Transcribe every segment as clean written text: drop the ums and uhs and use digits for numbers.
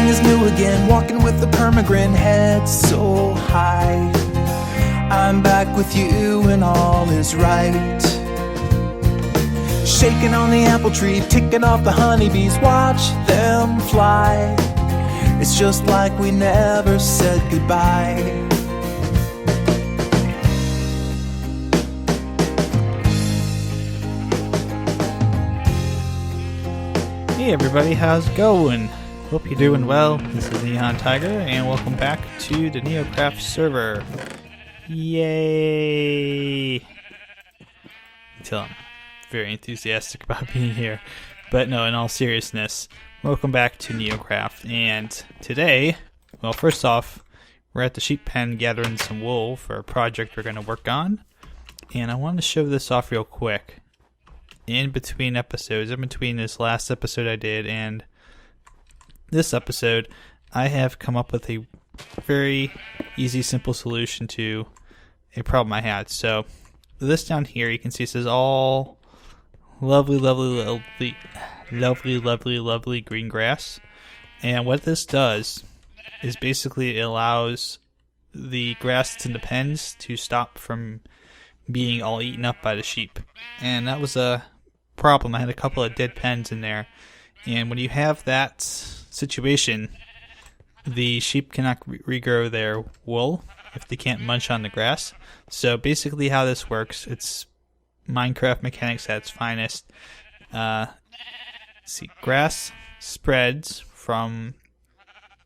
is new again, walking with a permagrin, head so high. I'm back with you and all is right. Shaking on the apple tree, ticking off the honeybees, watch them fly. It's just like we never said goodbye. Hey everybody, how's it going? Hope you're doing well. This is NihonTiger, and welcome back to the NeoCraft server. Yay! Until I'm very enthusiastic about being here. But no, in all seriousness, welcome back to NeoCraft. And today, well, first off, we're at the sheep pen gathering some wool for a project we're going to work on. And I wanted to show this off real quick. In between episodes, in between this last episode I did and this episode, I have come up with a very easy, simple solution to a problem I had. So this down here, you can see it says all lovely green grass. And what this does is basically it allows the grass in the pens to stop from being all eaten up by the sheep. And that was a problem. I had a couple of dead pens in there, and when you have that situation, the sheep cannot regrow their wool if they can't munch on the grass. So basically how this works, it's Minecraft mechanics at its finest. See, grass spreads from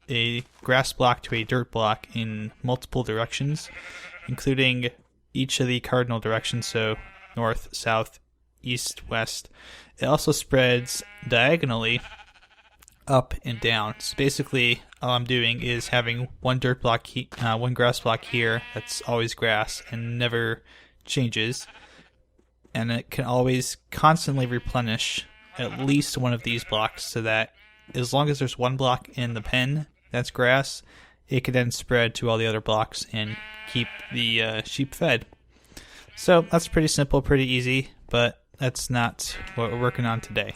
a grass block to a dirt block in multiple directions, including each of the cardinal directions, so north, south, east, west. It also spreads diagonally up and down. So basically all I'm doing is having one dirt block, one grass block here that's always grass and never changes, and it can always constantly replenish at least one of these blocks, so that as long as there's one block in the pen that's grass, it can then spread to all the other blocks and keep the sheep fed. So that's pretty simple, pretty easy, but that's not what we're working on today.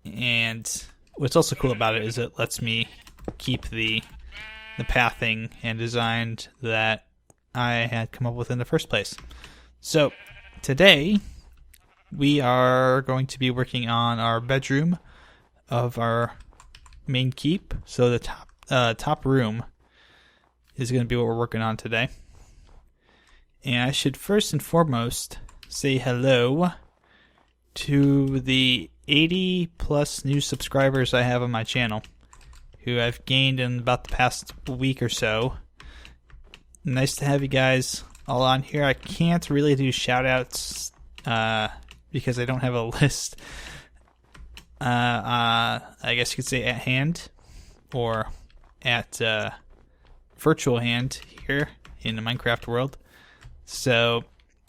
And what's also cool about it is it lets me keep the pathing and design that I had come up with in the first place. So today we are going to be working on our bedroom of our main keep. So the top room is going to be what we're working on today. And I should first and foremost say hello to the 80 plus new subscribers I have on my channel, who I've gained in about the past week or so. Nice to have you guys all on here. I can't really do shout outs because I don't have a list, I guess you could say at hand, or at virtual hand here in the Minecraft world. So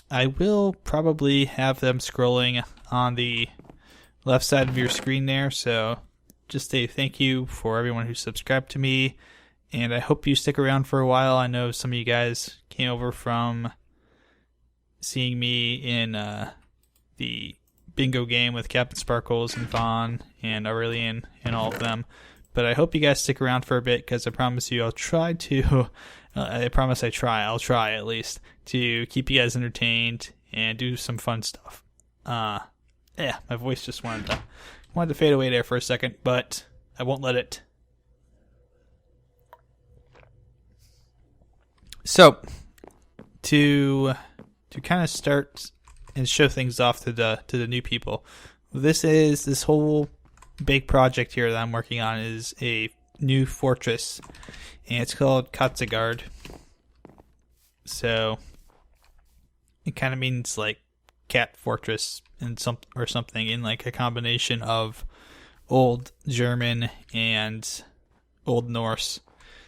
I will probably have them scrolling on the left side of your screen there. So just a thank you for everyone who subscribed to me, and I hope you stick around for a while. I know some of you guys came over from seeing me in the bingo game with Captain Sparkles and Vaughn and Aurelian and all of them. But I hope you guys stick around for a bit, because I promise you I'll try to I'll try at least to keep you guys entertained and do some fun stuff. Yeah, my voice just wanted to fade away there for a second, but I won't let it. So, to kind of start and show things off to the new people, this whole big project here that I'm working on is a new fortress, and it's called Katzegard. So it kind of means like cat fortress and something in like a combination of Old German and Old Norse.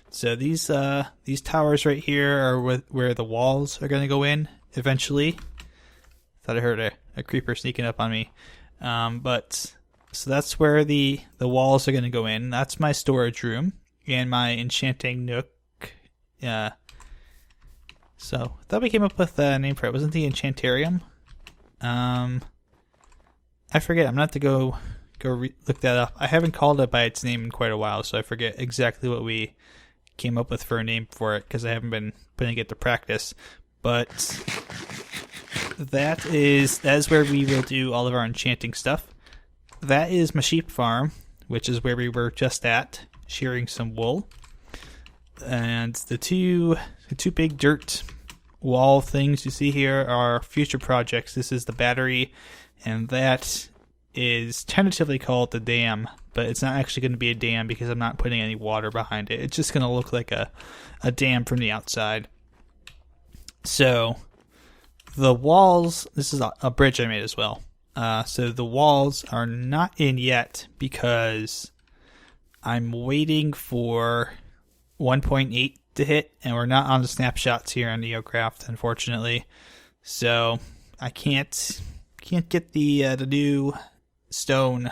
So these towers right here are where the walls are going to go in eventually. Thought I heard a creeper sneaking up on me, but so that's where the walls are going to go in. That's my storage room and my enchanting nook. So I thought we came up with a name for it. Wasn't the Enchantarium? I forget. I'm gonna have to go go look that up. I haven't called it by its name in quite a while, so I forget exactly what we came up with for a name for it because I haven't been putting it to practice. But that is where we will do all of our enchanting stuff. That is my sheep farm, which is where we were just at, shearing some wool. And the two big dirt wall things you see here are future projects. This is the battery, and that is tentatively called the dam, but it's not actually going to be a dam because I'm not putting any water behind it. It's just going to look like a dam from the outside. So the walls, this is a bridge I made as well. So the walls are not in yet because I'm waiting for 1.8 to hit, and we're not on the snapshots here on NeoCraft, unfortunately. So I can't get the new stone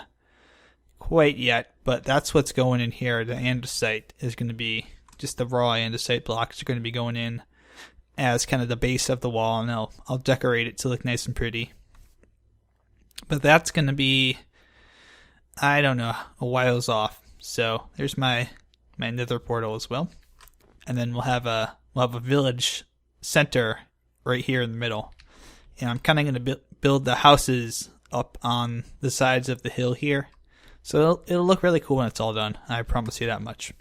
quite yet, but that's what's going in here. The andesite is going to be just the raw andesite blocks are going to be going in as kind of the base of the wall, and I'll decorate it to look nice and pretty. But that's going to be, I don't know, a whiles off. So there's my nether portal as well. And then we'll have a village center right here in the middle. And I'm kind of going to build the houses up on the sides of the hill here. So it'll look really cool when it's all done. I promise you that much.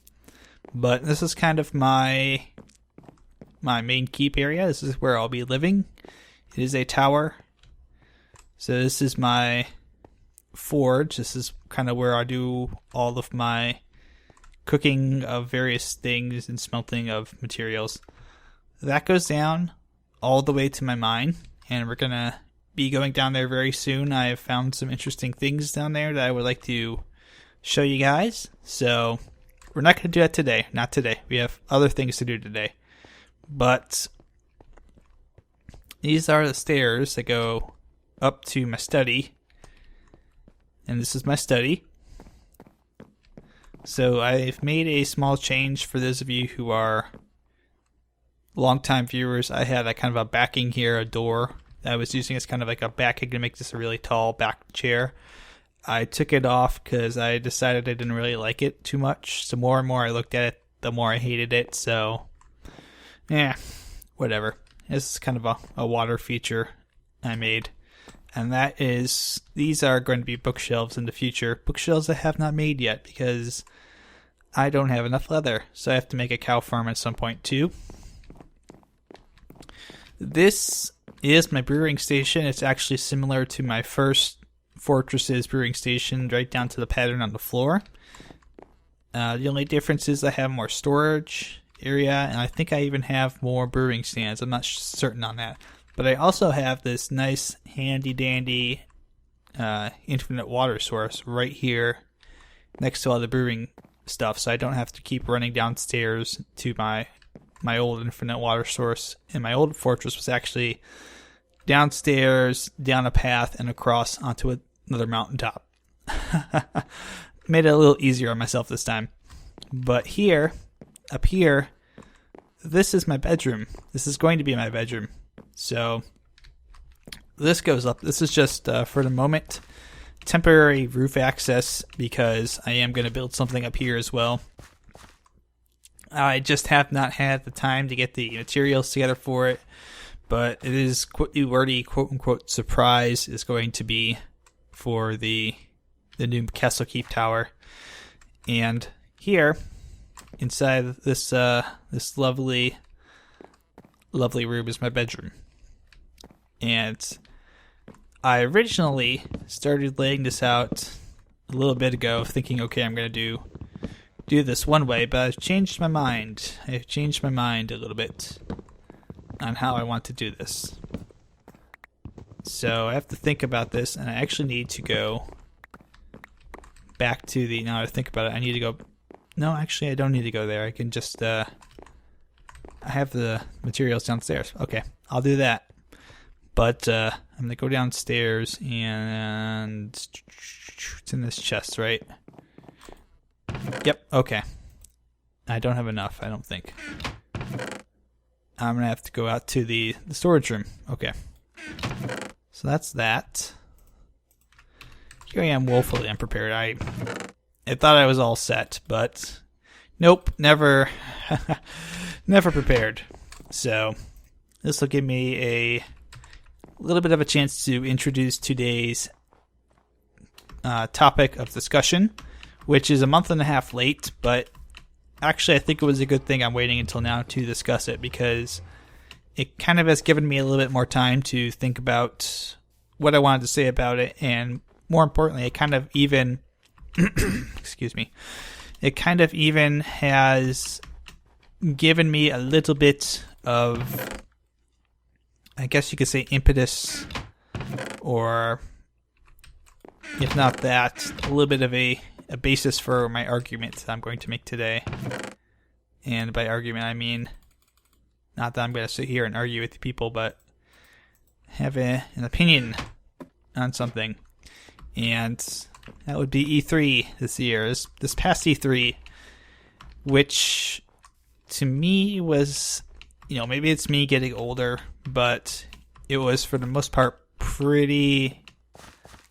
But this is kind of my main keep area. This is where I'll be living. It is a tower. So this is my forge. This is kind of where I do all of my cooking of various things and smelting of materials. That goes down all the way to my mine, and we're going to be going down there very soon. I have found some interesting things down there that I would like to show you guys. So we're not going to do that today. Not today. We have other things to do today. But these are the stairs that go up to my study. And this is my study. So I've made a small change for those of you who are longtime viewers. I had a kind of a backing here, a door that I was using as kind of like a backing to make this a really tall back chair. I took it off because I decided I didn't really like it too much. The more and more I looked at it, the more I hated it. So, yeah, whatever. This is kind of a water feature I made. And that is, these are going to be bookshelves in the future. Bookshelves I have not made yet because I don't have enough leather. So I have to make a cow farm at some point too. This is my brewing station. It's actually similar to my first Fortress's brewing station, right down to the pattern on the floor. The only difference is I have more storage area, and I think I even have more brewing stands. I'm not certain on that. But I also have this nice handy-dandy infinite water source right here next to all the brewing stuff, so I don't have to keep running downstairs to my old infinite water source. And my old fortress was actually downstairs, down a path, and across onto another mountaintop. Made it a little easier on myself this time. But here, up here, this is my bedroom. This is going to be my bedroom. So this goes up. This is just, for the moment, temporary roof access because I am going to build something up here as well. I just have not had the time to get the materials together for it, but it is already quote-unquote surprise is going to be for the new Castle Keep Tower. And here, inside this lovely room is my bedroom. And I originally started laying this out a little bit ago, thinking, okay, I'm going to do this one way, but I've changed my mind. I've changed my mind a little bit on how I want to do this. So I have to think about this, and I actually need to go back to the, now that I think about it, I need to go, no, actually I don't need to go there. I can just, I have the materials downstairs. Okay, I'll do that. But I'm going to go downstairs, and it's in this chest, right? Yep, okay. I don't have enough, I don't think. I'm going to have to go out to the storage room. Okay. So that's that. here I am woefully unprepared. I thought I was all set, but nope, never never prepared. So this will give me a little bit of a chance to introduce today's topic of discussion, which is a month and a half late, but actually I think it was a good thing I'm waiting until now to discuss it, because it kind of has given me a little bit more time to think about what I wanted to say about it, and more importantly, it kind of even excuse me, it kind of even has given me a little bit of, I guess you could say, impetus, or if not that, a little bit of a basis for my argument that I'm going to make today. And by argument, I mean not that I'm going to sit here and argue with people, but have an opinion on something. And that would be E3 this year, this past E3, which to me was, maybe it's me getting older, but it was for the most part pretty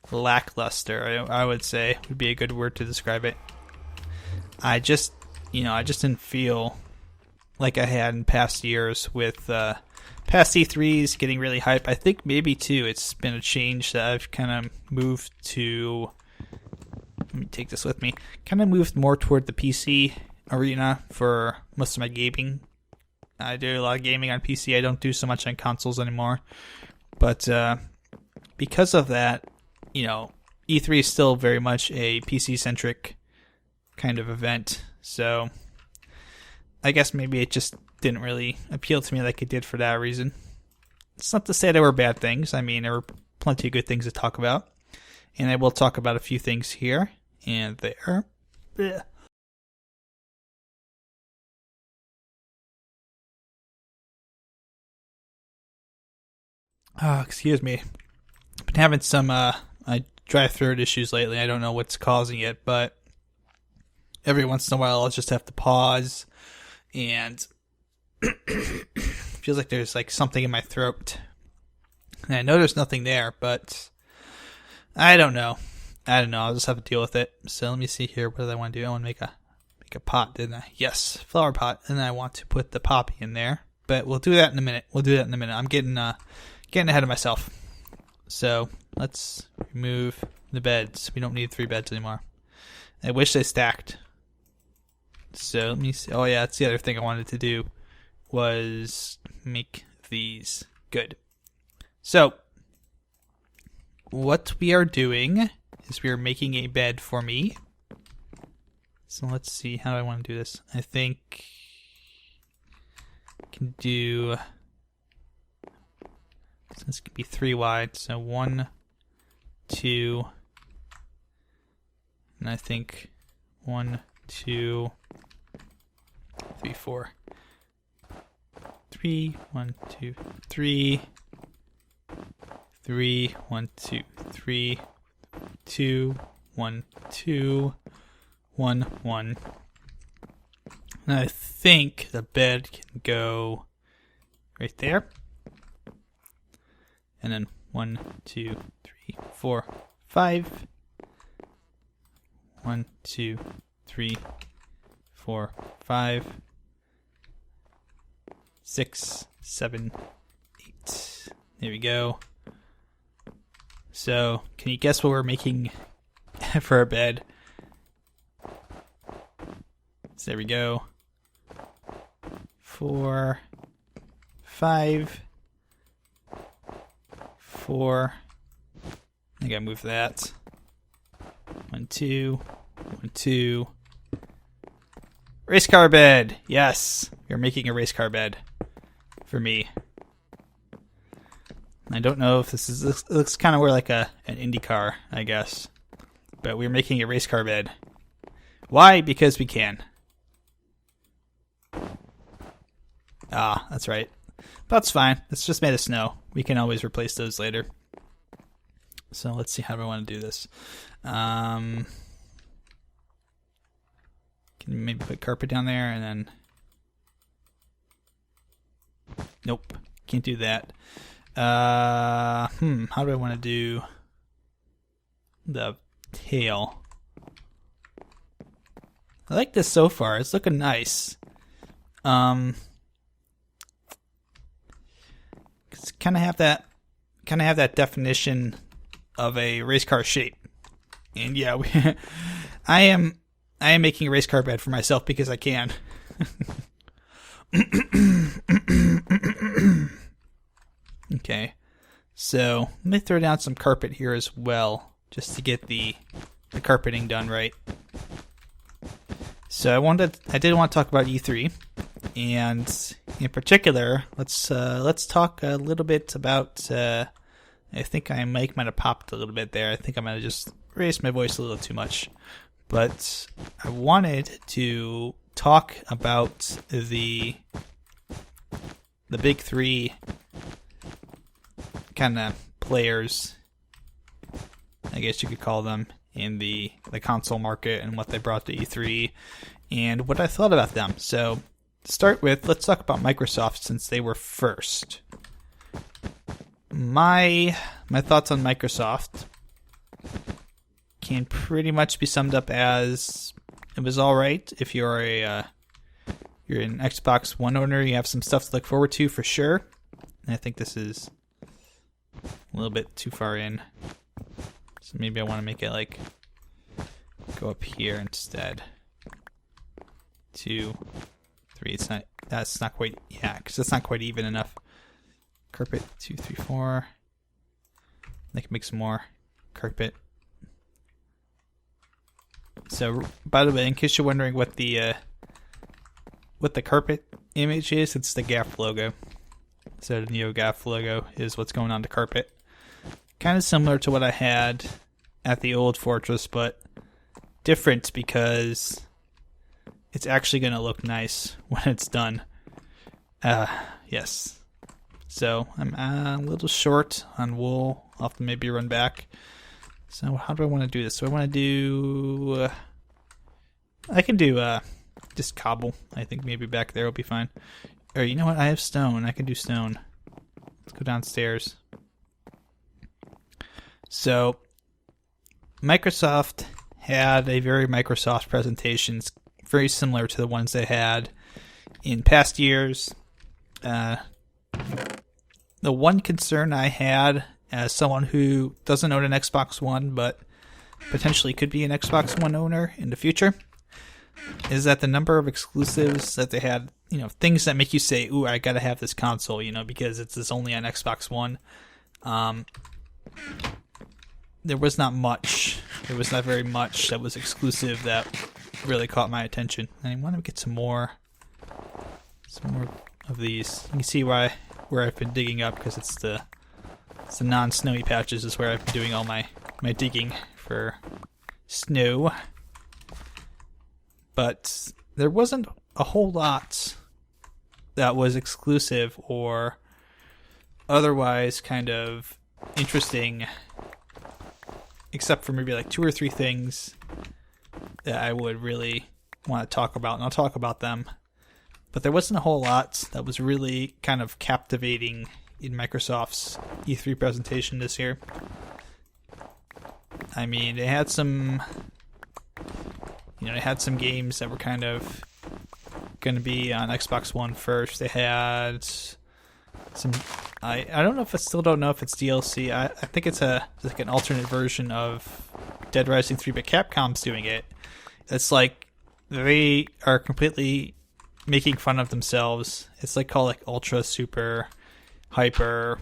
lackluster, I would say would be a good word to describe it. I just didn't feel like I had in past years with past E3s getting really hype. I think maybe too it's been a change that I've kind of moved to, let me take this with me, kind of moved more toward the PC arena for most of my gaming. I do a lot of gaming on PC. I don't do so much on consoles anymore. But because of that, E3 is still very much a PC-centric kind of event. So I guess maybe it just didn't really appeal to me like it did for that reason. It's not to say there were bad things. I mean, there were plenty of good things to talk about. And I will talk about a few things here and there. Blech. Excuse me. Been having some dry throat issues lately. I don't know what's causing it, but every once in a while I'll just have to pause, and feels like there's like something in my throat. And I know there's nothing there, but I don't know. I'll just have to deal with it. So let me see here. What did I want to do? I want to make a pot, didn't I? Yes, flower pot. And I want to put the poppy in there. But we'll do that in a minute. I'm getting ahead of myself. So let's remove the beds. We don't need 3 beds anymore. I wish they stacked. So let me see. Oh yeah, that's the other thing I wanted to do, was make these good. So what we are doing is we are making a bed for me. So let's see, how do I want to do this? I think I can do, so this could be 3 wide, so 1, 2, and I think 1, 2, 3, 4. 3, 1, 2, 3. 3, 1, 2, 3. 2, 1, 2, 1, 1. And I think the bed can go right there. And then 1, 2, 3, 4, 5. 1, 2, 3, 4, 5. 6, 7, 8. There we go. So, can you guess what we're making for our bed? So there we go. 4, 5, 4. I gotta move that. 1, 2, 1, 2. Racecar bed! Yes! We're making a racecar bed for me. I don't know if this looks kind of more like an Indy car, I guess. But we're making a race car bed. Why? Because we can. Ah, that's right. But that's fine. It's just made of snow. We can always replace those later. So let's see, how do I want to do this? Can maybe put carpet down there and then... Nope. Can't do that. How do I want to do the tail. I like this so far. It's looking nice. It's kind of have that definition of a race car shape. And yeah, I am making a race car bed for myself because I can. Okay, so let me throw down some carpet here as well, just to get the carpeting done right. So I did want to talk about E3, and in particular, let's talk a little bit about. I think my mic might have popped a little bit there. I think I might have just raised my voice a little too much, but I wanted to talk about the big three kind of players, I guess you could call them, in the console market and what they brought to E3 and what I thought about them. So to start with, let's talk about Microsoft since they were first. My thoughts on Microsoft can pretty much be summed up as it was all right. If you're an Xbox One owner, you have some stuff to look forward to for sure. And I think this is a little bit too far in, so maybe I want to make it like go up here instead. 2, 3. That's not quite, yeah, because that's not quite even enough. Carpet 2, 3, 4. I can make some more carpet. So, by the way, in case you're wondering what the carpet image is, it's the GAF logo. So the NeoGAF logo is what's going on the carpet. Kind of similar to what I had at the old Fortress, but different because it's actually going to look nice when it's done. Yes. So I'm a little short on wool. I'll have to maybe run back. So how do I want to do this? So I want to do... I can do just cobble. I think maybe back there will be fine. Or you know what? I have stone. I can do stone. Let's go downstairs. So Microsoft had a very Microsoft presentation, very similar to the ones they had in past years. The one concern I had as someone who doesn't own an Xbox One but potentially could be an Xbox One owner in the future is that the number of exclusives that they had, things that make you say, ooh, I gotta have this console, because it's only on Xbox One. There was not much. There was not very much that was exclusive that really caught my attention. And I want to get some more of these. You can see where I've been digging up, because it's the non-snowy patches is where I've been doing all my digging for snow. But there wasn't a whole lot that was exclusive or otherwise kind of interesting, except for maybe like 2 or 3 things that I would really want to talk about, and I'll talk about them. But there wasn't a whole lot that was really kind of captivating in Microsoft's E3 presentation this year. I mean, they had some games that were kind of going to be on Xbox One first. They had some, I don't know if I still don't know if it's DLC. I think it's like an alternate version of Dead Rising 3, but Capcom's doing it. It's like they are completely making fun of themselves. It's like called like Ultra Super Hyper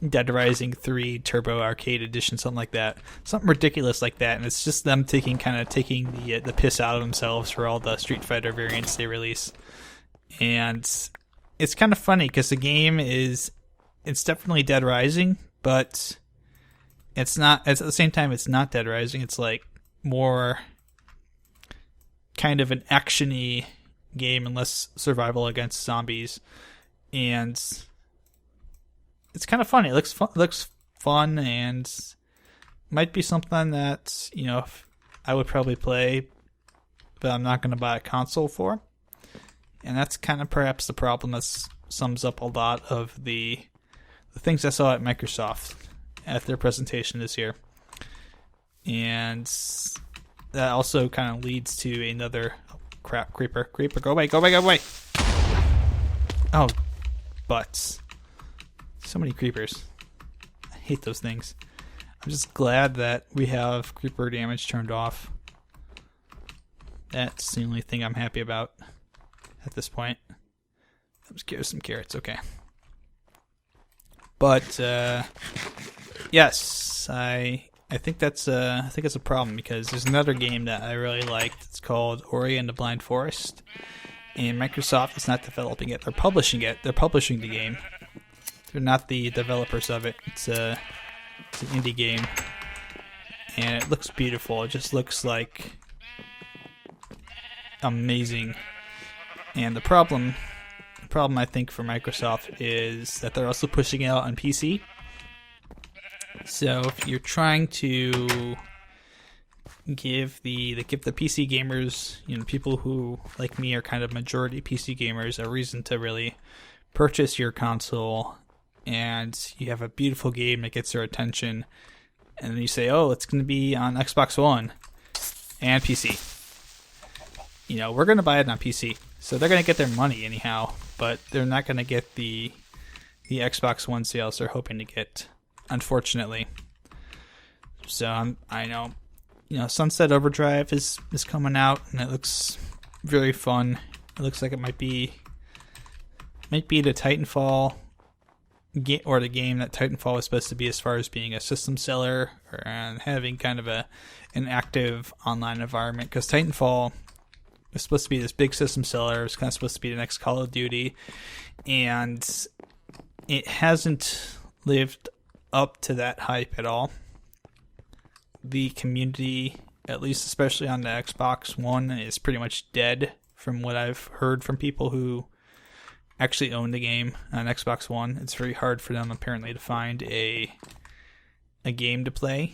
Dead Rising 3 Turbo Arcade Edition, something like that. Something ridiculous like that, and it's just them taking the piss out of themselves for all the Street Fighter variants they release. And it's kind of funny because the game it's definitely Dead Rising, but it's not, at the same time it's not Dead Rising. It's like more kind of an action-y game and less survival against zombies. And it's kind of funny. It looks fun, and might be something that, I would probably play, but I'm not going to buy a console for. And that's kind of perhaps the problem that sums up a lot of the things I saw at Microsoft at their presentation this year. And that also kind of leads to another... Oh, crap, creeper, go away, go away, go away! Oh, butts. So many creepers. I hate those things. I'm just glad that we have creeper damage turned off. That's the only thing I'm happy about at this point. Some carrots, okay. But yes, I think that's a problem because there's another game that I really liked. It's called Ori and the Blind Forest, and Microsoft is not developing it. They're publishing it. They're publishing the game. They're not the developers of it. It's an indie game, and it looks beautiful. It just looks like amazing. And the problem I think for Microsoft is that they're also pushing it out on PC. So if you're trying to give the PC gamers, people who like me are kind of majority PC gamers, a reason to really purchase your console, and you have a beautiful game that gets their attention, and then you say, oh, it's going to be on Xbox One and PC. We're going to buy it on PC. So they're going to get their money anyhow, but they're not going to get the Xbox One sales they're hoping to get, unfortunately. So I know, Sunset Overdrive is coming out, and it looks very fun. It looks like it might be the Titanfall or the game that Titanfall was supposed to be, as far as being a system seller and having kind of an active online environment. Because Titanfall was supposed to be this big system seller. It was kind of supposed to be the next Call of Duty, and it hasn't lived up to that hype at all. The community, at least especially on the Xbox One, is pretty much dead from what I've heard from people who actually own the game on Xbox One. It's very hard for them apparently to find a game to play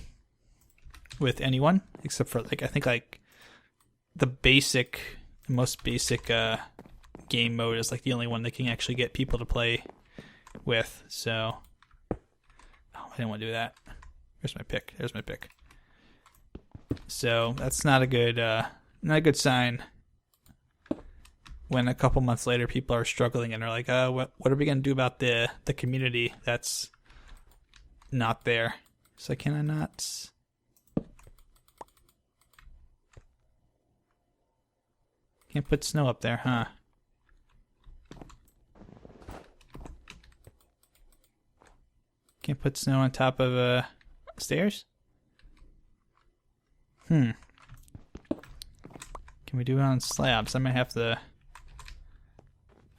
with anyone, except for I think the most basic game mode is the only one that can actually get people to play with. So, I didn't want to do that. There's my pick. So that's not a good sign. When a couple months later people are struggling and they're like, what are we gonna do about the community that's not there? So can I not? Can't put snow up there, huh? Can't put snow on top of stairs? Can we do it on slabs? I might have to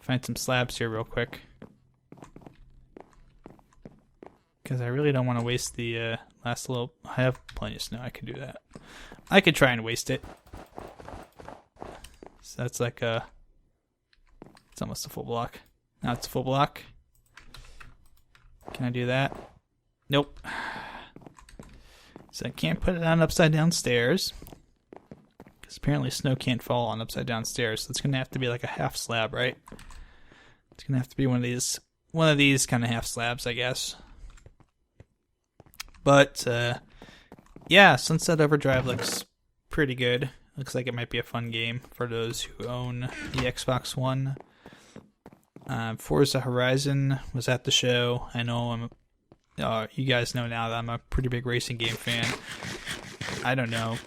find some slabs here real quick, because I really don't want to waste the last little... I have plenty of snow. I could do that. I could try and waste it. So that's it's almost a full block. Now it's a full block. Can I do that? Nope. So I can't put it on upside down stairs, because apparently snow can't fall on upside down stairs. So it's gonna have to be like a half slab, right? It's gonna have to be one of these kind of half slabs, I guess. But yeah, Sunset Overdrive looks pretty good. Looks like it might be a fun game for those who own the Xbox One. Forza Horizon was at the show. I know you guys know now that I'm a pretty big racing game fan. I don't know.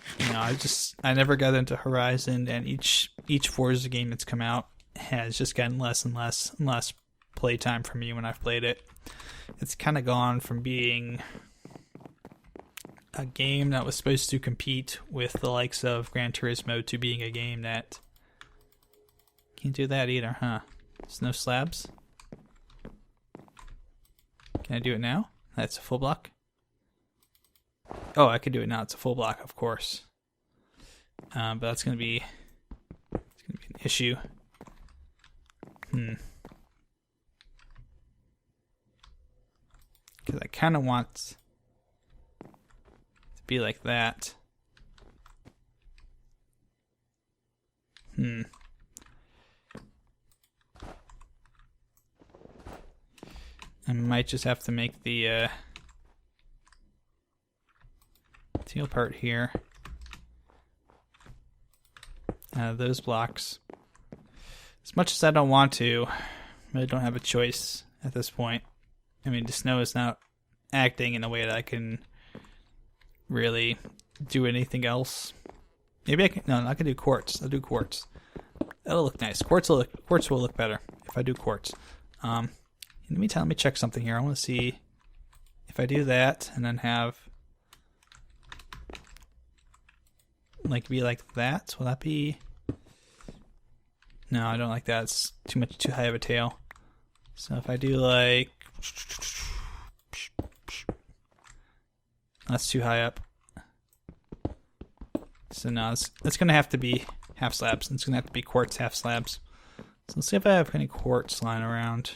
I never got into Horizon, and each Forza game that's come out has just gotten less and less and less playtime for me when I've played it. It's kind of gone from being a game that was supposed to compete with the likes of Gran Turismo to being a game that can't do that either, huh? There's no slabs. Can I do it now? That's a full block. Oh, I can do it now. It's a full block, of course. But that's gonna be an issue. Because I kind of want to be like that. I might just have to make the steel part here. Those blocks. As much as I don't want to, I really don't have a choice at this point. I mean, the snow is not acting in a way that I can really do anything else. Maybe I can. No, I can do quartz. I'll do quartz. That'll look nice. Quartz will look better if I do quartz. In the meantime, let me check something here. I want to see if I do that and then have be like that. Will that be? No, I don't like that. It's too high of a tail. So if I do like, that's too high up. So now it's gonna have to be half slabs. It's gonna have to be quartz half slabs. So let's see if I have any quartz lying around.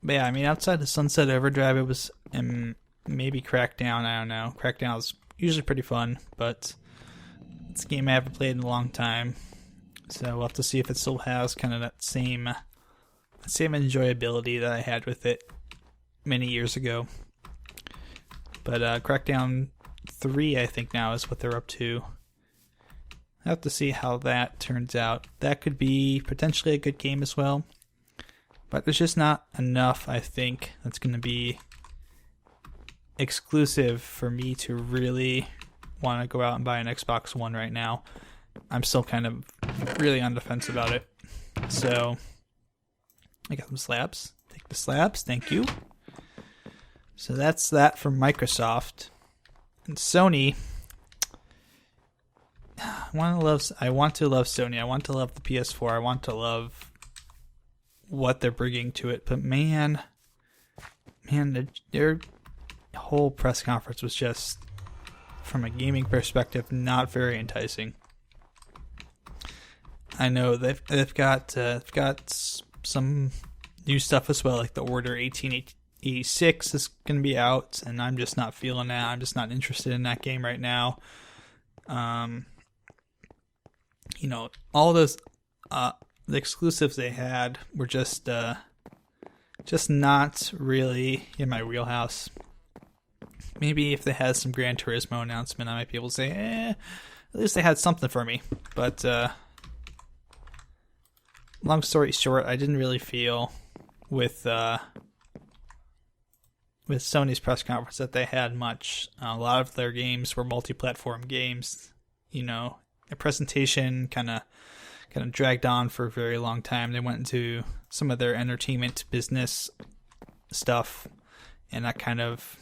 But yeah, I mean, outside the Sunset Overdrive, it was maybe Crackdown. I don't know. Crackdown is usually pretty fun, but it's a game I haven't played in a long time. So we'll have to see if it still has kind of that same enjoyability that I had with it many years ago. But Crackdown 3, I think now is what they're up to. I have to see how that turns out. That could be potentially a good game as well. But there's just not enough, I think, that's going to be exclusive for me to really want to go out and buy an Xbox One right now. I'm still kind of really on the fence about it. So, I got some slabs. Take the slabs, thank you. So that's that from Microsoft. And Sony, I want to love Sony. I want to love the PS4. I want to love what they're bringing to it. But man, their whole press conference was just, from a gaming perspective, not very enticing. I know they've got some new stuff as well, like the Order 1886 is going to be out, and I'm just not feeling that. I'm just not interested in that game right now. You know, all those the exclusives they had were just not really in my wheelhouse. Maybe if they had some Gran Turismo announcement, I might be able to say, at least they had something for me. But long story short, I didn't really feel with Sony's press conference that they had much. A lot of their games were multi-platform games. You know, a presentation kind of dragged on for a very long time. They went into some of their entertainment business stuff, and that kind of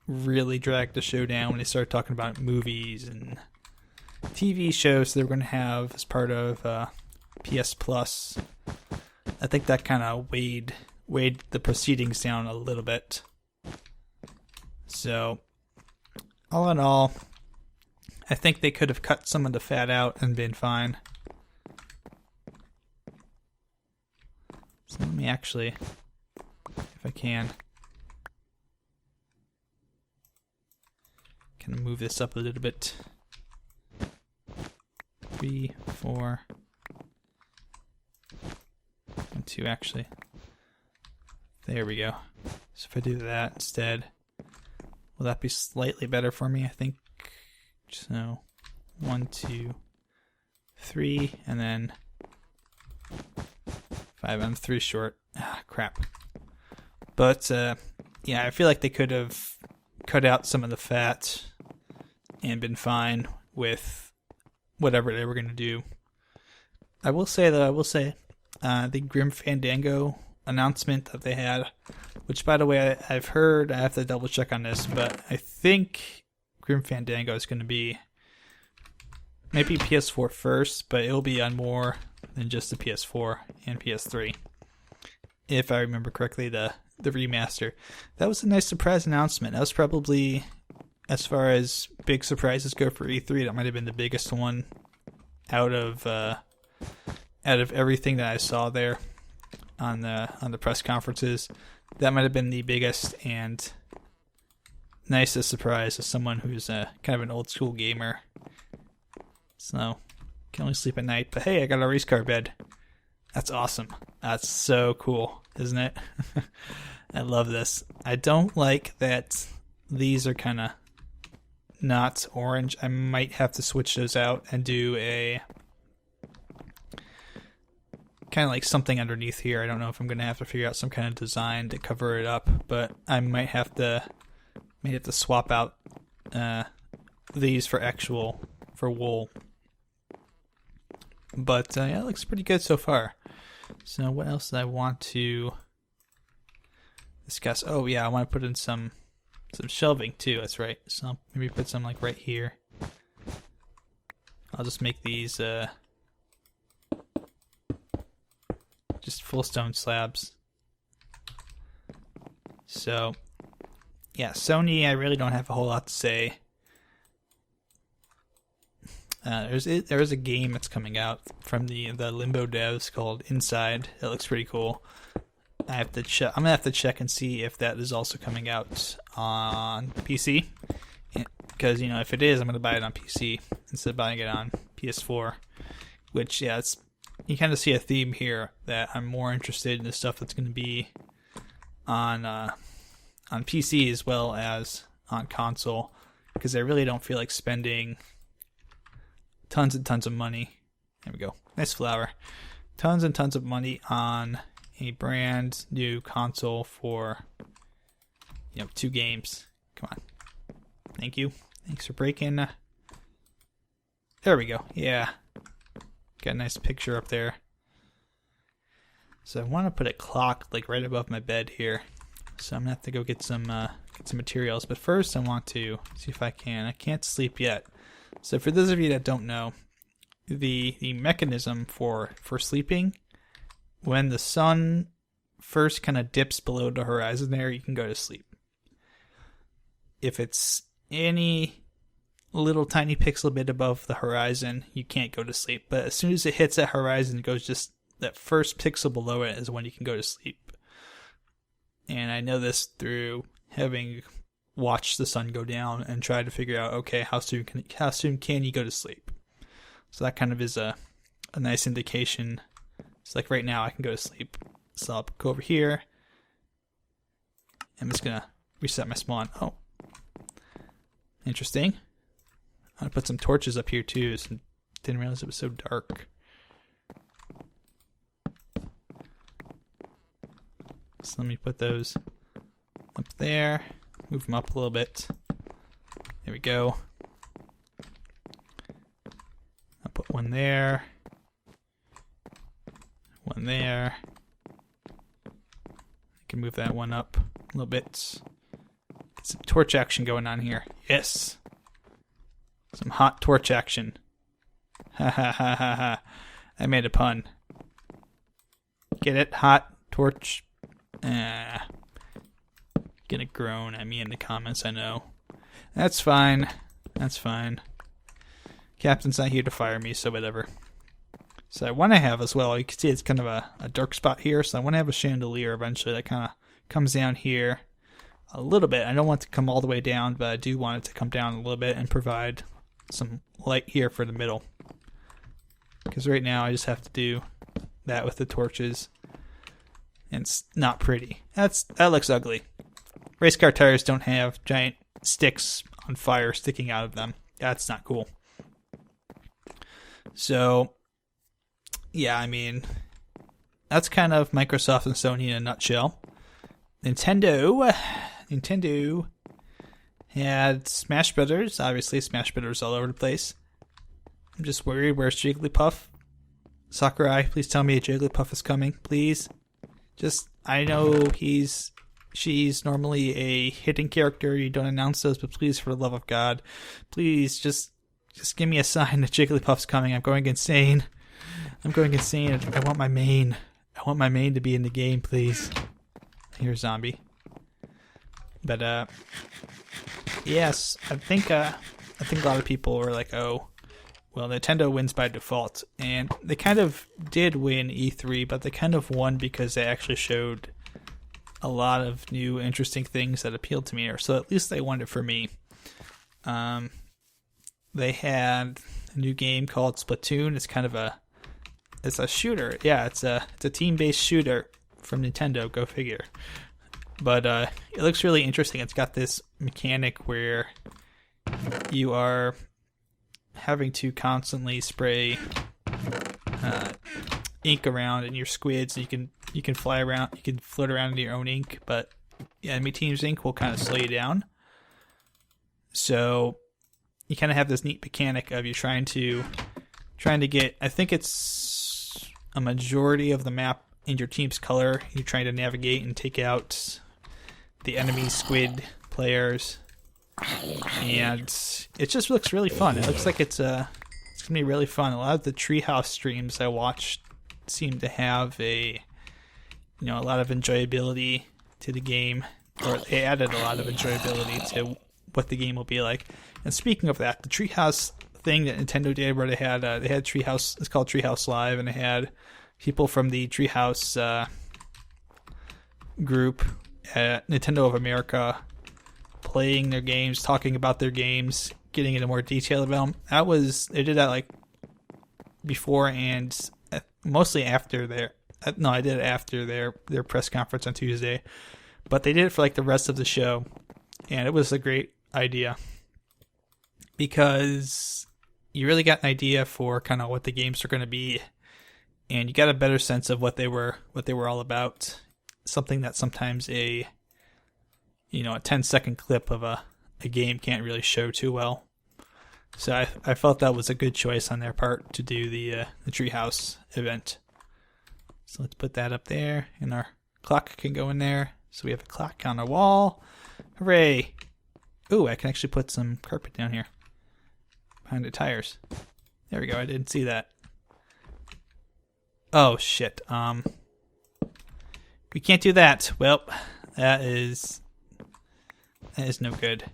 really dragged the show down when they started talking about movies and TV shows they were going to have as part of PS Plus. I think that kind of weighed the proceedings down a little bit. So, all in all, I think they could have cut some of the fat out and been fine. So let me actually, if I can kind of move this up a little bit. 3, 4, 1, 2 actually. There we go. So if I do that instead, will that be slightly better for me? I think so. 1, 2, 3, and then 5. I'm 3 short. Ah, crap. But yeah, I feel like they could have cut out some of the fat and been fine with whatever they were going to do. I will say the Grim Fandango announcement that they had, which by the way I've heard, I have to double check on this, but I think Grim Fandango is going to be maybe PS4 first, but it'll be on more than just the PS4 and PS3. If I remember correctly, the remaster. That was a nice surprise announcement. That was probably, as far as big surprises go for E3, that might have been the biggest one out of everything that I saw there on the press conferences. That might have been the biggest and nicest surprise as someone who's kind of an old school gamer. So, can only sleep at night. But hey, I got a Racecar bed. That's awesome. That's so cool, isn't it? I love this. I don't like that these are kind of not orange. I might have to switch those out and do a kind of like something underneath here. I don't know if I'm going to have to figure out some kind of design to cover it up, but I might have to swap out these for wool. But yeah, it looks pretty good so far. So what else did I want to discuss? Oh yeah, I want to put in some shelving too. That's right. So maybe put some like right here. I'll just make these just full stone slabs. So yeah, Sony, I really don't have a whole lot to say. There is a game that's coming out from the Limbo devs called Inside. It looks pretty cool. I have to check. I'm gonna have to check and see if that is also coming out on PC. Because if it is, I'm gonna buy it on PC instead of buying it on PS4. Which you kind of see a theme here that I'm more interested in the stuff that's gonna be on PC as well as on console. Because I really don't feel like spending tons and tons of money. There we go. Nice flower. Tons and tons of money on a brand new console for 2 games. Come on. Thank you. Thanks for breaking. There we go. Yeah. Got a nice picture up there. So I want to put a clock like right above my bed here. So I'm gonna have to go get some materials. But first I want to see if I can. I can't sleep yet. So for those of you that don't know, the mechanism for sleeping, when the sun first kind of dips below the horizon there, you can go to sleep. If it's any little tiny pixel bit above the horizon, you can't go to sleep. But as soon as it hits that horizon, it goes just that first pixel below it is when you can go to sleep. And I know this through having watched the sun go down and try to figure out, okay, how soon can you go to sleep? So that kind of is a nice indication. It's like right now I can go to sleep. So I'll go over here. I'm just gonna reset my spawn. Oh, interesting. I'm gonna put some torches up here too. So didn't realize it was so dark. So let me put those up there. Move them up a little bit. There we go. I'll put one there. One there. I can move that one up a little bit. Get some torch action going on here. Yes! Some hot torch action. Ha ha ha ha ha. I made a pun. Get it? Hot torch. Gonna groan at me in the comments, I know. That's fine. That's fine. Captain's not here to fire me, so whatever. So I want to have as well, you can see it's kind of a dark spot here, so I want to have a chandelier eventually that kind of comes down here a little bit. I don't want it to come all the way down, but I do want it to come down a little bit and provide some light here for the middle. Because right now I just have to do that with the torches. And it's not pretty. That looks ugly. Racecar tires don't have giant sticks on fire sticking out of them. That's not cool. So, yeah, I mean, that's kind of Microsoft and Sony in a nutshell. Nintendo had Smash Brothers. Obviously, Smash Brothers all over the place. I'm just worried. Where's Jigglypuff? Sakurai, please tell me a Jigglypuff is coming, please. I know she's normally a hidden character. You don't announce those, but please, for the love of God, please just give me a sign that Jigglypuff's coming. I'm going insane. I want my main. I want my main to be in the game, please. Here's zombie. But yes, I think a lot of people were like, oh, well, Nintendo wins by default, and they kind of did win E3, but they kind of won because they actually showed a lot of new interesting things that appealed to me, or so at least they won it for me. They had a new game called Splatoon. It's kind of it's a shooter. Yeah, it's a team-based shooter from Nintendo. Go figure. But it looks really interesting. It's got this mechanic where you are having to constantly spray ink around in your squids. You can fly around, you can float around in your own ink, but the enemy team's ink will kind of slow you down. So you kind of have this neat mechanic of you trying to get, I think it's a majority of the map in your team's color. You're trying to navigate and take out the enemy squid players, and it just looks really fun. It looks like it's gonna be really fun. A lot of the treehouse streams I watched seem to have a lot of enjoyability to the game, or they added a lot of enjoyability to what the game will be like. And speaking of that, the treehouse thing that Nintendo did, where they had Treehouse, it's called Treehouse Live, and they had people from the Treehouse group at Nintendo of America playing their games, talking about their games, getting into more detail about them. They did that like before and mostly after I did it after their press conference on Tuesday, but they did it for like the rest of the show, and it was a great idea because you really got an idea for kind of what the games are going to be, and you got a better sense of what they were all about. Something that sometimes a 10-second clip of a game can't really show too well. So I felt that was a good choice on their part to do the Treehouse event. So let's put that up there, and our clock can go in there. So we have a clock on our wall. Hooray! Ooh, I can actually put some carpet down here behind the tires. There we go. I didn't see that. Oh shit. We can't do that. Well, that is no good.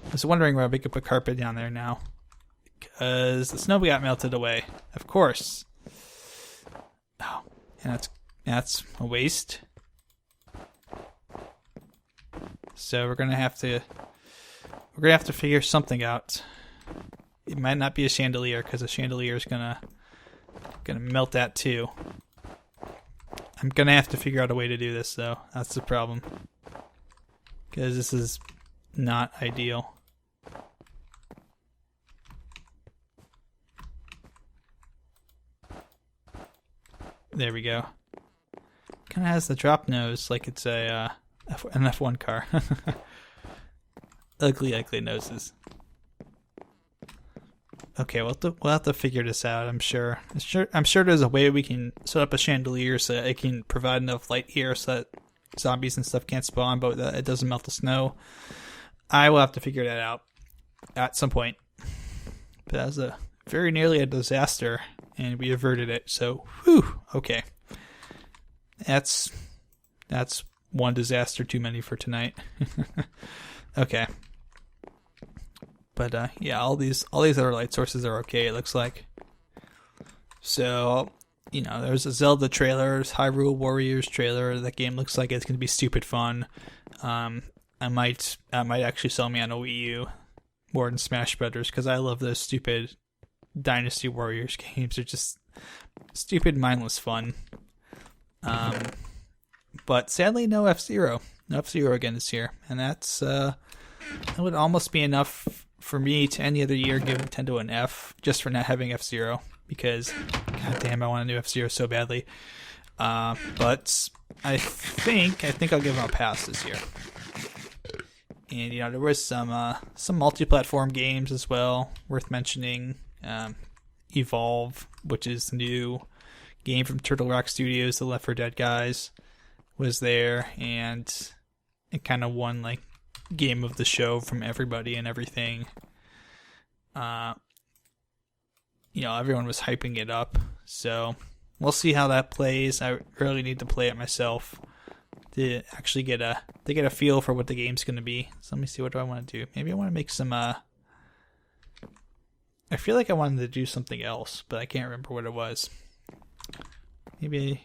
I was wondering where we could put carpet down there now, because the snow got melted away. Of course. Oh, and that's a waste. So we're gonna have to figure something out. It might not be a chandelier, because a chandelier is gonna melt that too. I'm gonna have to figure out a way to do this though. That's the problem, because this is not ideal. There we go. Kind of has the drop nose like it's an F1 car. Ugly noses. Okay, we'll have to figure this out. I'm sure there's a way we can set up a chandelier so that it can provide enough light here so that zombies and stuff can't spawn, but that it doesn't melt the snow. I will have to figure that out at some point. But that was very nearly a disaster, and we averted it. So, whew, okay. That's one disaster too many for tonight. Okay. But yeah, all these other light sources are okay, it looks like. So, there's a Zelda trailer, there's Hyrule Warriors trailer. That game looks like it's gonna be stupid fun. I might actually sell me on a Wii U more than Smash Brothers, because I love those stupid Dynasty Warriors games. They're just stupid, mindless fun. But sadly, no F-Zero. No F-Zero again this year, and that would almost be enough for me to any other year give Nintendo an F just for not having F-Zero, because goddamn, I want a new F-Zero so badly. But I think I'll give them a pass this year. And there was some multi-platform games as well worth mentioning. Evolve, which is the new game from Turtle Rock Studios, the Left 4 Dead guys, was there, and it kind of won like game of the show from everybody and everything. Everyone was hyping it up, so we'll see how that plays. I really need to play it myself to actually get a feel for what the game's going to be. So let me see, what do I want to do? Maybe I want to make some I feel like I wanted to do something else, but I can't remember what it was. Maybe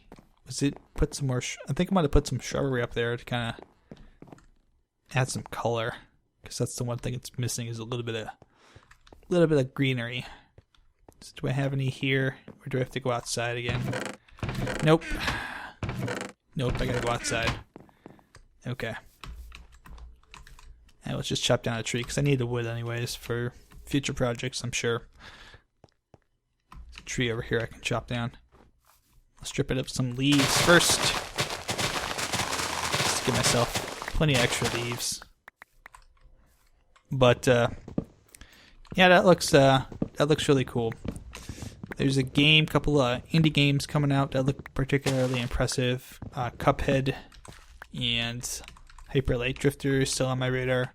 put some more I think I'm going to put some shrubbery up there to kind of add some color, because that's the one thing it's missing, is a little bit of greenery. So do I have any here, or do I have to go outside again? Nope, I gotta go outside. Okay. And let's just chop down a tree because I need the wood anyways for future projects, I'm sure. There's a tree over here I can chop down. I'll strip it of some leaves first. Just to give myself plenty of extra leaves. But yeah, that looks really cool. There's a game, couple of indie games coming out that look particularly impressive. Cuphead and Hyper Light Drifter is still on my radar.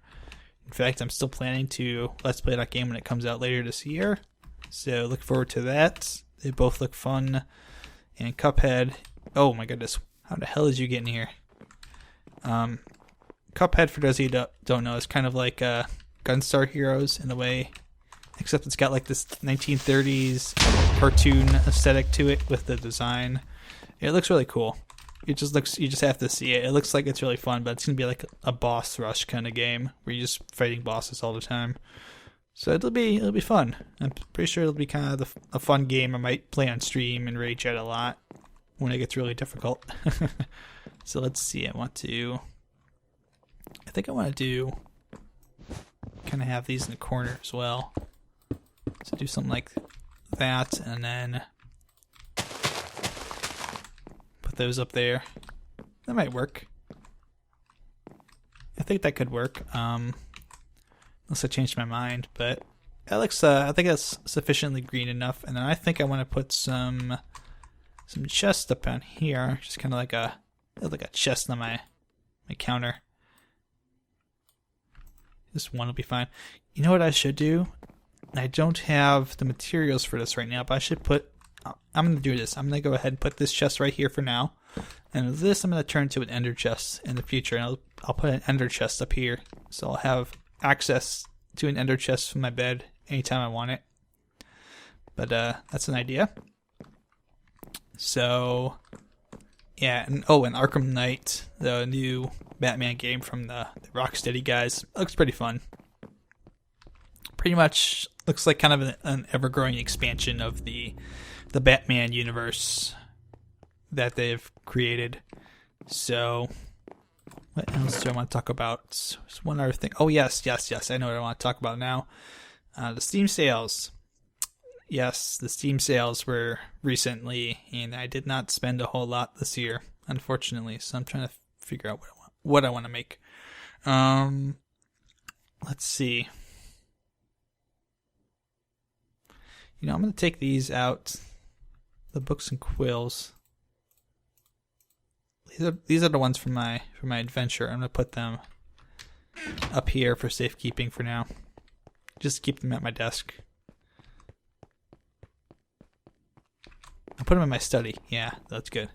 In fact, I'm still planning to Let's Play that game when it comes out later this year. So look forward to that. They both look fun. And Cuphead, oh my goodness, how the hell did you get in here? Cuphead, for those of you who don't know, is kind of like Gunstar Heroes in a way, except it's got like this 1930s cartoon aesthetic to it with the design. It looks really cool. It just looks, you just have to see it. It looks like it's really fun, but it's gonna be like a boss rush kind of game where you're just fighting bosses all the time. So it'll be fun. I'm pretty sure it'll be kind of a fun game I might play on stream and rage at a lot when it gets really difficult. So let's see. I think I want to do kind of have these in the corner as well. So do something like that, and then put those up there. That might work. I think that could work. Unless I changed my mind, but that looks. I think that's sufficiently green enough. And then I think I want to put some chests up on here, just kind of like a chest on my counter. This one will be fine. You know what I should do? I don't have the materials for this right now, but I should put. I'm gonna do this. I'm gonna go ahead and put this chest right here for now, and this I'm gonna turn to an ender chest in the future, and I'll put an ender chest up here, so I'll have access to an ender chest from my bed anytime I want it. But that's an idea. So yeah, and Arkham Knight, the new Batman game from the Rocksteady guys, looks pretty fun. Pretty much looks like kind of an ever-growing expansion of the Batman universe that they've created. So what else do I want to talk about? There's one other thing. Oh, yes. I know what I want to talk about now. The Steam sales. Yes, the Steam sales were recently, and I did not spend a whole lot this year, unfortunately. So I'm trying to figure out what I want to make. Let's see. You know, I'm going to take these out. The books and quills. These are the ones from my adventure. I'm gonna put them up here for safekeeping for now. Just keep them at my desk. I'll put them in my study. Yeah, that's good.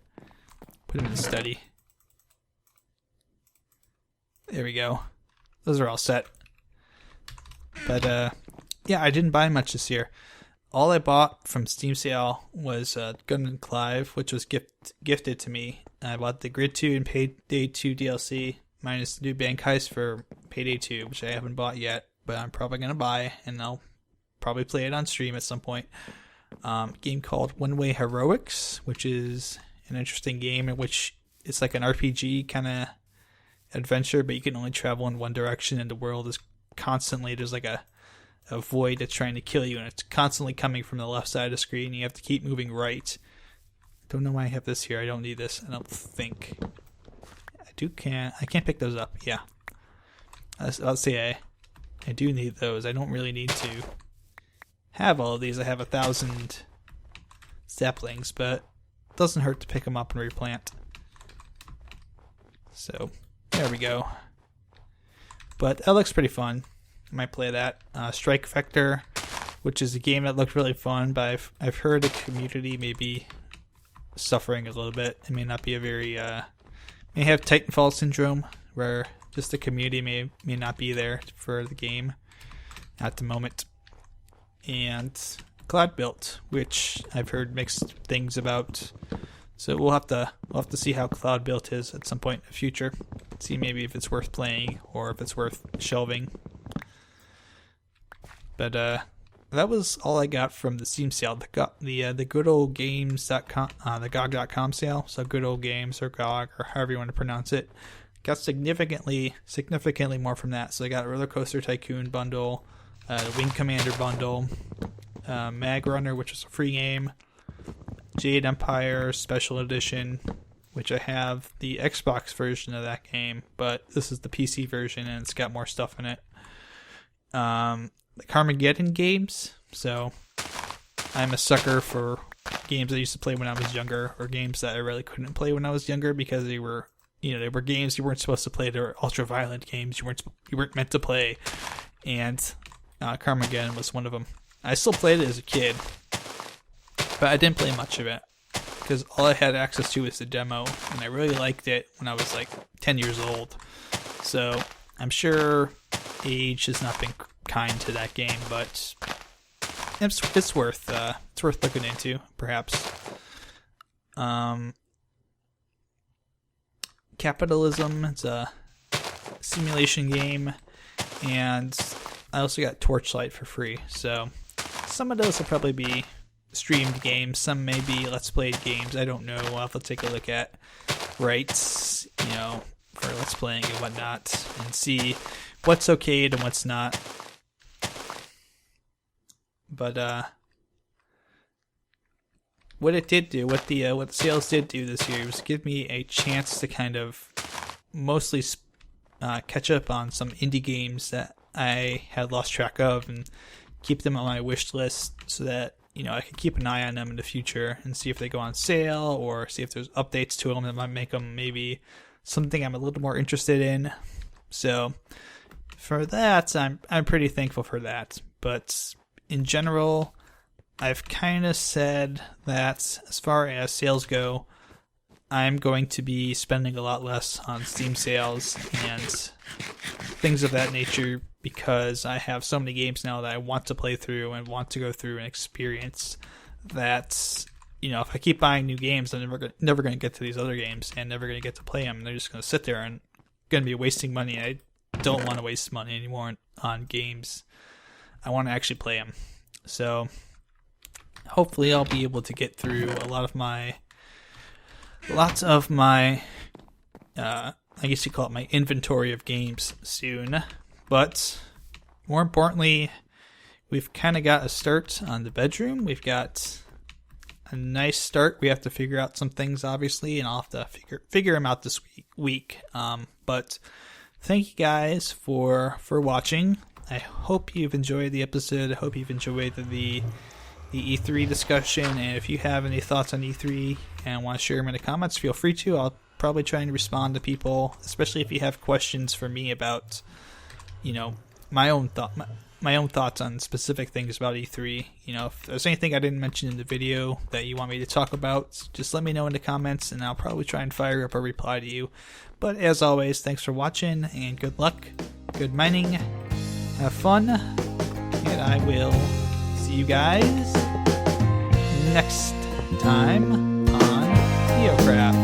Put them in the study. There we go. Those are all set. But yeah, I didn't buy much this year. All I bought from Steam sale was Gun and Clive, which was gifted to me. I bought the Grid 2 and Payday 2 DLC, minus the new Bank Heist for Payday 2, which I haven't bought yet, but I'm probably going to buy, and I'll probably play it on stream at some point. A game called One Way Heroics, which is an interesting game in which it's like an RPG kind of adventure, but you can only travel in one direction, and the world is constantly, there's like a void that's trying to kill you, and it's constantly coming from the left side of the screen. You have to keep moving right. Don't know why I have this here. I don't need this. I don't think I can't pick those up. Yeah, I'll say I do need those. I don't really need to have all of these. I have 1,000 saplings, but it doesn't hurt to pick them up and replant. So there we go. But that looks pretty fun. I might play that. Strike Vector, which is a game that looked really fun, but I've heard the community may be suffering a little bit. It may not be a very may have Titanfall syndrome, where just the community may not be there for the game at the moment. And Cloud Built, which I've heard mixed things about. So we'll have to see how Cloud Built is at some point in the future. See maybe if it's worth playing or if it's worth shelving. But that was all I got from the Steam sale. The good old games.com, the GOG.com sale. So good old games or GOG or however you want to pronounce it. got significantly more from that. So I got Roller Coaster Tycoon bundle, Wing Commander bundle, Mag Runner, which is a free game, Jade Empire Special Edition, which I have the Xbox version of that game, but this is the PC version and it's got more stuff in it. The Carmageddon games, so I'm a sucker for games I used to play when I was younger, or games that I really couldn't play when I was younger because they were games you weren't supposed to play. They were ultra-violent games you weren't meant to play, and Carmageddon was one of them. I still played it as a kid, but I didn't play much of it because all I had access to was the demo, and I really liked it when I was like 10 years old. So I'm sure age has not been kind to that game, but it's worth looking into, perhaps. Capitalism, it's a simulation game, and I also got Torchlight for free. So some of those will probably be streamed games, some may be Let's Play games. I don't know. I'll have to take a look at rights, for Let's Playing and whatnot, and see what's okayed and what's not. But what it did do, what the sales did do this year was give me a chance to kind of mostly catch up on some indie games that I had lost track of and keep them on my wish list so that I could keep an eye on them in the future and see if they go on sale or see if there's updates to them that might make them maybe something I'm a little more interested in. So for that, I'm pretty thankful for that. But in general, I've kind of said that as far as sales go, I'm going to be spending a lot less on Steam sales and things of that nature because I have so many games now that I want to play through and want to go through and experience that, if I keep buying new games, I'm never going to get to these other games and never going to get to play them. They're just going to sit there and going to be wasting money. I don't want to waste money anymore on games. I want to actually play them. So hopefully I'll be able to get through lots of my I guess you call it my inventory of games soon. But more importantly, we've kind of got a start on the bedroom. We've got a nice start. We have to figure out some things, obviously, and I'll have to figure them out this week. But thank you guys for watching. I hope you've enjoyed the episode. I hope you've enjoyed the E3 discussion. And if you have any thoughts on E3 and want to share them in the comments, feel free to. I'll probably try and respond to people, especially if you have questions for me about, my own thoughts on specific things about E3. If there's anything I didn't mention in the video that you want me to talk about, just let me know in the comments, and I'll probably try and fire up a reply to you. But as always, thanks for watching, and good luck, good mining, have fun, and I will see you guys next time on NeoCraft.